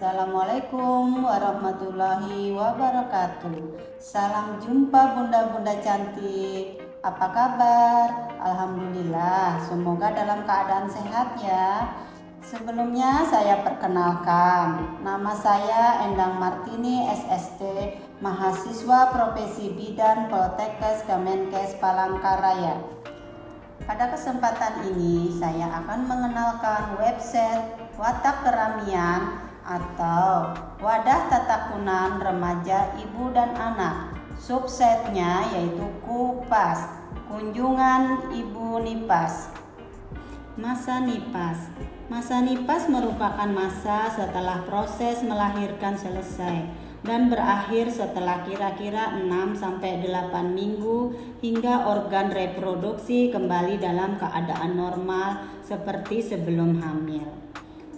Assalamualaikum warahmatullahi wabarakatuh. Salam jumpa bunda-bunda cantik. Apa kabar? Alhamdulillah, semoga dalam keadaan sehat ya. Sebelumnya saya perkenalkan, nama saya Endang Martini SST, mahasiswa Profesi Bidan Poltekkes Kemenkes Palangkaraya. Pada kesempatan ini saya akan mengenalkan website Watak Keramian atau Wadah Tatakunan Remaja Ibu dan Anak. Subsetnya yaitu KUPAS, Kunjungan Ibu Nipas. Masa nipas. Masa nipas merupakan masa setelah proses melahirkan selesai dan berakhir setelah kira-kira 6-8 minggu hingga organ reproduksi kembali dalam keadaan normal seperti sebelum hamil.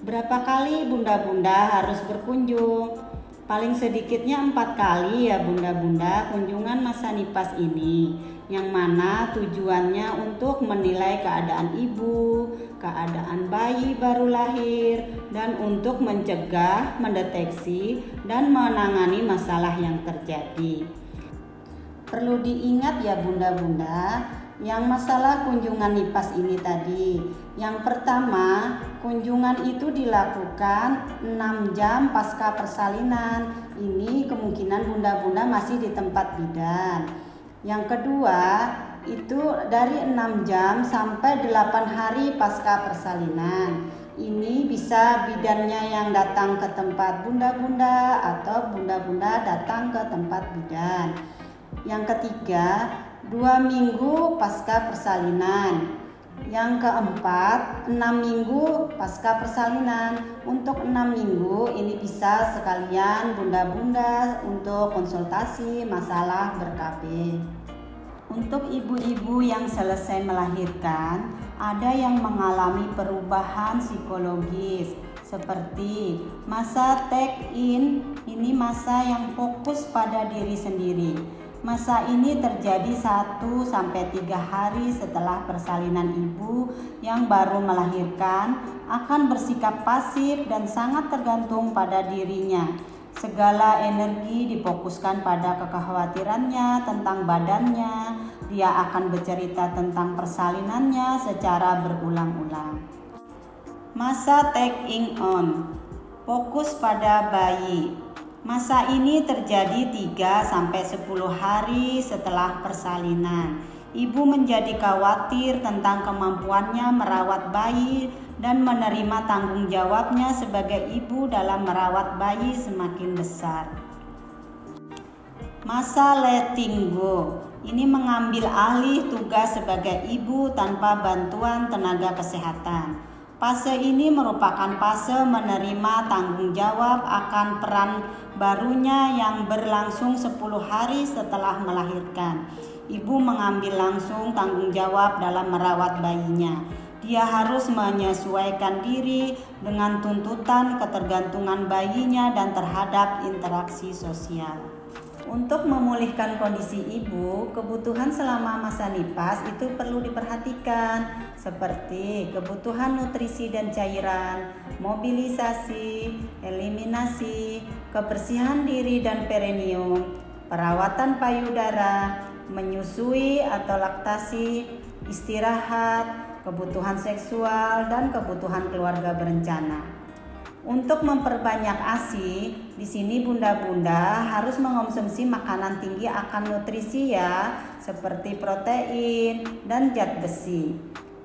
Berapa kali bunda-bunda harus berkunjung? Paling sedikitnya 4 kali ya bunda-bunda kunjungan masa nipas ini, yang mana tujuannya untuk menilai keadaan ibu, keadaan bayi baru lahir, dan untuk mencegah, mendeteksi, dan menangani masalah yang terjadi. Perlu diingat ya bunda-bunda, yang masalah kunjungan nipas ini tadi. Yang pertama, kunjungan itu dilakukan 6 jam pasca persalinan. Ini kemungkinan bunda-bunda masih di tempat bidan. Yang kedua, itu dari 6 jam sampai 8 hari pasca persalinan. Ini bisa bidannya yang datang ke tempat bunda-bunda atau bunda-bunda datang ke tempat bidan. Yang ketiga, 2 minggu pasca persalinan. Yang keempat, 6 minggu pasca persalinan. Untuk 6 minggu ini bisa sekalian bunda-bunda untuk konsultasi masalah ber-KB. Untuk ibu-ibu yang selesai melahirkan, ada yang mengalami perubahan psikologis seperti masa take-in. Ini masa yang fokus pada diri sendiri. Masa ini terjadi 1-3 hari setelah persalinan ibu yang baru melahirkan, akan bersikap pasif dan sangat tergantung pada dirinya. Segala energi difokuskan pada kekhawatirannya tentang badannya. Dia akan bercerita tentang persalinannya secara berulang-ulang. Masa taking on, fokus pada bayi. Masa ini terjadi 3-10 hari setelah persalinan. Ibu menjadi khawatir tentang kemampuannya merawat bayi dan menerima tanggung jawabnya sebagai ibu dalam merawat bayi semakin besar. Masa letting go, ini mengambil alih tugas sebagai ibu tanpa bantuan tenaga kesehatan. Fase ini merupakan fase menerima tanggung jawab akan peran barunya yang berlangsung 10 hari setelah melahirkan. Ibu mengambil langsung tanggung jawab dalam merawat bayinya. Dia harus menyesuaikan diri dengan tuntutan ketergantungan bayinya dan terhadap interaksi sosial. Untuk memulihkan kondisi ibu, kebutuhan selama masa nipas itu perlu diperhatikan, seperti kebutuhan nutrisi dan cairan, mobilisasi, eliminasi, kebersihan diri dan perineum, perawatan payudara, menyusui atau laktasi, istirahat, kebutuhan seksual, dan kebutuhan keluarga berencana. Untuk memperbanyak ASI, di sini bunda-bunda harus mengonsumsi makanan tinggi akan nutrisi ya, seperti protein dan zat besi,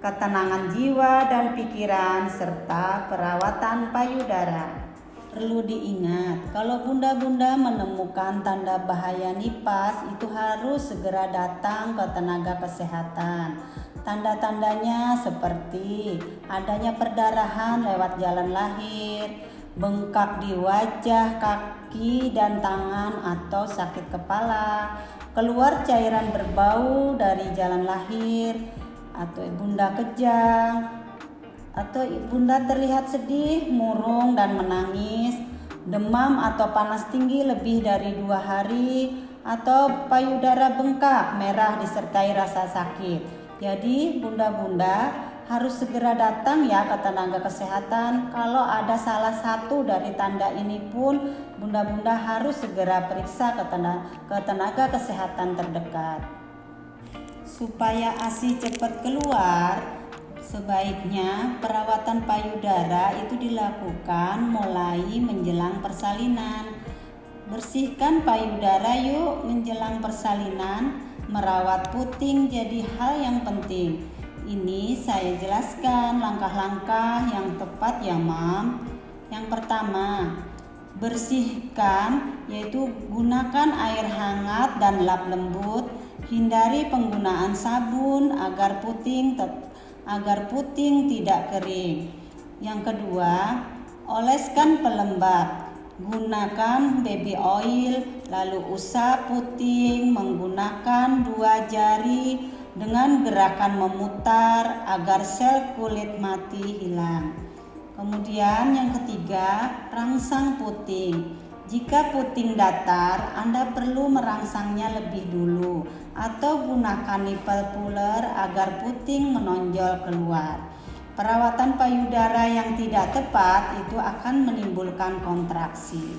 ketenangan jiwa dan pikiran, serta perawatan payudara. Perlu diingat, kalau bunda-bunda menemukan tanda bahaya nipas, itu harus segera datang ke tenaga kesehatan. Tanda-tandanya seperti adanya perdarahan lewat jalan lahir, bengkak di wajah, kaki, dan tangan atau sakit kepala, keluar cairan berbau dari jalan lahir, atau bunda kejang, atau bunda terlihat sedih, murung, dan menangis, demam atau panas tinggi lebih dari 2 hari, atau payudara bengkak, merah disertai rasa sakit. Jadi bunda-bunda harus segera datang ya ke tenaga kesehatan. Kalau ada salah satu dari tanda ini pun, bunda-bunda harus segera periksa ke tenaga kesehatan terdekat. Supaya ASI cepat keluar, sebaiknya perawatan payudara itu dilakukan mulai menjelang persalinan. Bersihkan payudara yuk menjelang persalinan. Merawat puting jadi hal yang penting. Ini saya jelaskan langkah-langkah yang tepat ya, Mam. Yang pertama, bersihkan, yaitu gunakan air hangat dan lap lembut. Hindari penggunaan sabun agar puting tidak kering. Yang kedua, oleskan pelembab. Gunakan baby oil, lalu usap puting menggunakan 2 jari dengan gerakan memutar agar sel kulit mati hilang. Kemudian yang ketiga, rangsang puting. Jika puting datar, Anda perlu merangsangnya lebih dulu atau gunakan nipple puller agar puting menonjol keluar. Perawatan payudara yang tidak tepat itu akan menimbulkan kontraksi.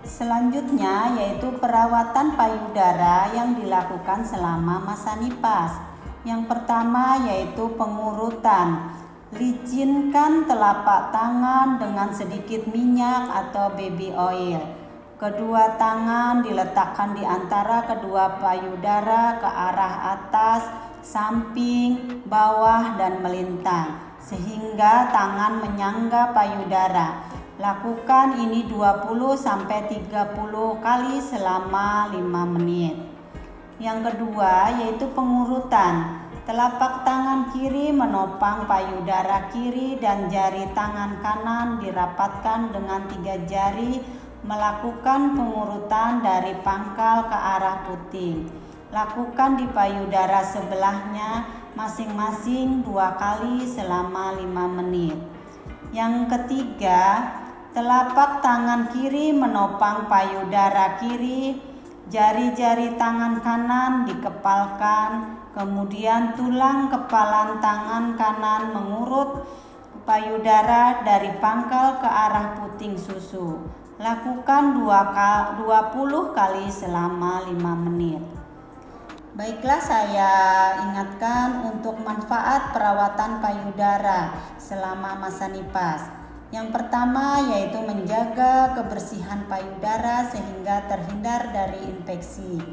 Selanjutnya yaitu perawatan payudara yang dilakukan selama masa nipas. Yang pertama yaitu pengurutan. Licinkan telapak tangan dengan sedikit minyak atau baby oil. Kedua tangan diletakkan di antara kedua payudara ke arah atas, samping, bawah, dan melintang sehingga tangan menyangga payudara. Lakukan ini 20-30 kali selama 5 menit. Yang kedua yaitu pengurutan. Telapak tangan kiri menopang payudara kiri dan jari tangan kanan dirapatkan dengan 3 jari, melakukan pengurutan dari pangkal ke arah puting. Lakukan di payudara sebelahnya masing-masing 2 kali selama 5 menit. Yang ketiga, telapak tangan kiri menopang payudara kiri, jari-jari tangan kanan dikepalkan, kemudian tulang kepalan tangan kanan mengurut payudara dari pangkal ke arah puting susu. Lakukan 20 kali selama 5 menit. Baiklah, saya ingatkan untuk manfaat perawatan payudara selama masa nipas. Yang pertama yaitu menjaga kebersihan payudara sehingga terhindar dari infeksi.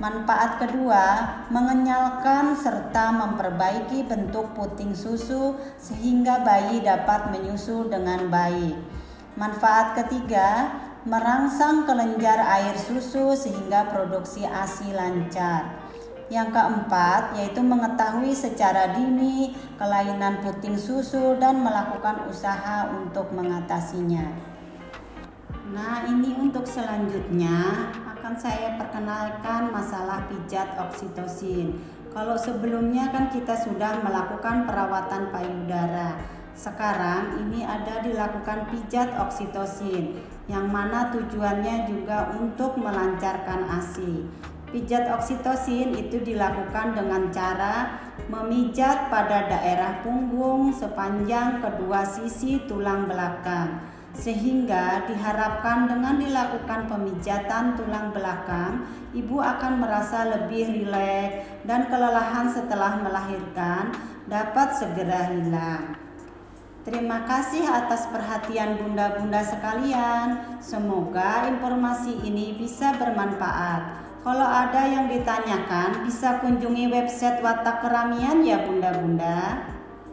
Manfaat kedua, mengenyalkan serta memperbaiki bentuk puting susu sehingga bayi dapat menyusu dengan baik. Manfaat ketiga, merangsang kelenjar air susu sehingga produksi ASI lancar. Yang keempat yaitu mengetahui secara dini kelainan puting susu dan melakukan usaha untuk mengatasinya. Nah, ini untuk selanjutnya akan saya perkenalkan masalah pijat oksitosin. Kalau sebelumnya kan kita sudah melakukan perawatan payudara. Sekarang ini ada dilakukan pijat oksitosin, yang mana tujuannya juga untuk melancarkan ASI. Pijat oksitosin itu dilakukan dengan cara memijat pada daerah punggung sepanjang kedua sisi tulang belakang, sehingga diharapkan dengan dilakukan pemijatan tulang belakang, ibu akan merasa lebih rileks dan kelelahan setelah melahirkan dapat segera hilang. Terima kasih atas perhatian bunda-bunda sekalian. Semoga informasi ini bisa bermanfaat. Kalau ada yang ditanyakan, bisa kunjungi website Watak Keramian ya bunda-bunda.